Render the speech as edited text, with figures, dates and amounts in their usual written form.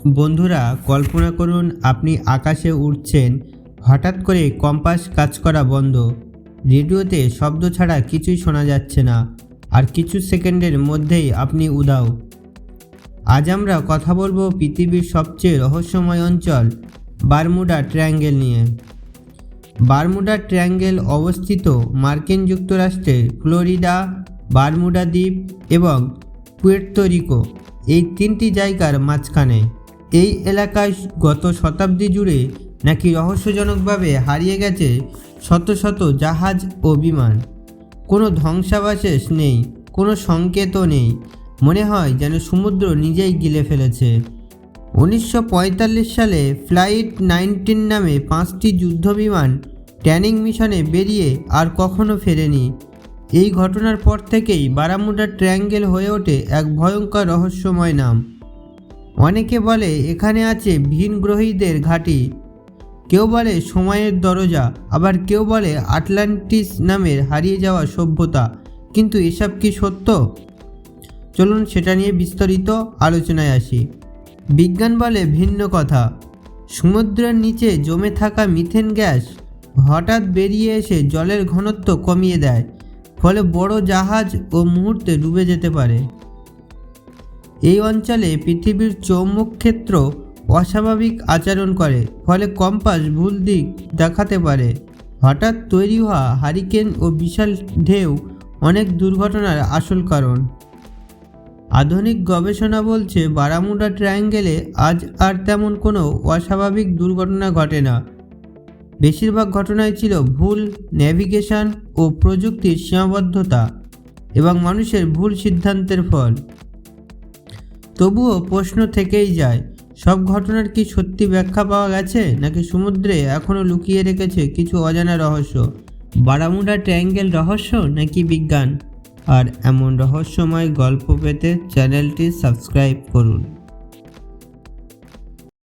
বন্ধুরা, কল্পনা করুন আপনি আকাশে উড়ছেন, হঠাৎ করে কম্পাস কাজ করা বন্ধ, রেডিওতে শব্দ ছাড়া কিছুই শোনা যাচ্ছে না, আর কিছু সেকেন্ডের মধ্যেই আপনি উধাও। আজ আমরা কথা বলবো পৃথিবীর সবচেয়ে রহস্যময় অঞ্চল বারমুডা ট্রায়াঙ্গেল নিয়ে। বারমুডা ট্রায়াঙ্গেল অবস্থিত মার্কিন যুক্তরাষ্ট্রের ফ্লোরিডা, বারমুডা দ্বীপ এবং পুয়ের্তো রিকো এই তিনটি জায়গার মাঝখানে। এই এলাকায় গত শতাব্দী জুড়ে নাকি রহস্যজনকভাবে হারিয়ে গেছে শত শত জাহাজ ও বিমান। কোনো ধ্বংসাবশেষ নেই, কোনো সংকেতও নেই, মনে হয় যেন সমুদ্র নিজেই গিলে ফেলেছে। 1945 সালে ফ্লাইট 19 নামে 5টি যুদ্ধবিমান ট্যানিং মিশনে বেরিয়ে আর কখনো ফেরেনি। এই ঘটনার পর থেকেই বারমুডা ট্রায়াঙ্গেল হয়ে ওঠে এক ভয়ঙ্কর রহস্যময় নাম। অনেকে বলে এখানে আছে ভিনগ্রহীদের ঘাঁটি, কেউ বলে সময়ের দরজা, আবার কেউ বলে আটলান্টিস নামের হারিয়ে যাওয়া সভ্যতা। কিন্তু এসব কি সত্য? চলুন সেটা নিয়ে বিস্তারিত আলোচনায় আসি। বিজ্ঞান বলে ভিন্ন কথা। সমুদ্রের নিচে জমে থাকা মিথেন গ্যাস হঠাৎ বেরিয়ে এসে জলের ঘনত্ব কমিয়ে দেয়, ফলে বড় জাহাজ ও মুহূর্তে ডুবে যেতে পারে। এই অঞ্চলে পৃথিবীর চৌম্বক ক্ষেত্র অস্বাভাবিক আচরণ করে, ফলে কম্পাস ভুল দিক দেখাতে পারে। হঠাৎ তৈরি হওয়া হারিকেন ও বিশাল ঢেউ অনেক দুর্ঘটনার আসল কারণ। আধুনিক গবেষণা বলছে বারমুডা ট্রায়াঙ্গেলে আজ আর তেমন কোনো অস্বাভাবিক দুর্ঘটনা ঘটে না। বেশিরভাগ ঘটনাই ছিল ভুল নেভিগেশন ও প্রযুক্তির সীমাবদ্ধতা এবং মানুষের ভুল সিদ্ধান্তের ফল। তবুও প্রশ্ন থেকেই যায়, সব ঘটনার কি সত্যি ব্যাখ্যা পাওয়া গেছে, নাকি সমুদ্রে এখনও লুকিয়ে রেখেছে কিছু অজানা রহস্য? বারমুডা ট্রায়াঙ্গেল রহস্য নাকি বিজ্ঞান? আর এমন রহস্যময় গল্প পেতে চ্যানেলটি সাবস্ক্রাইব করুন।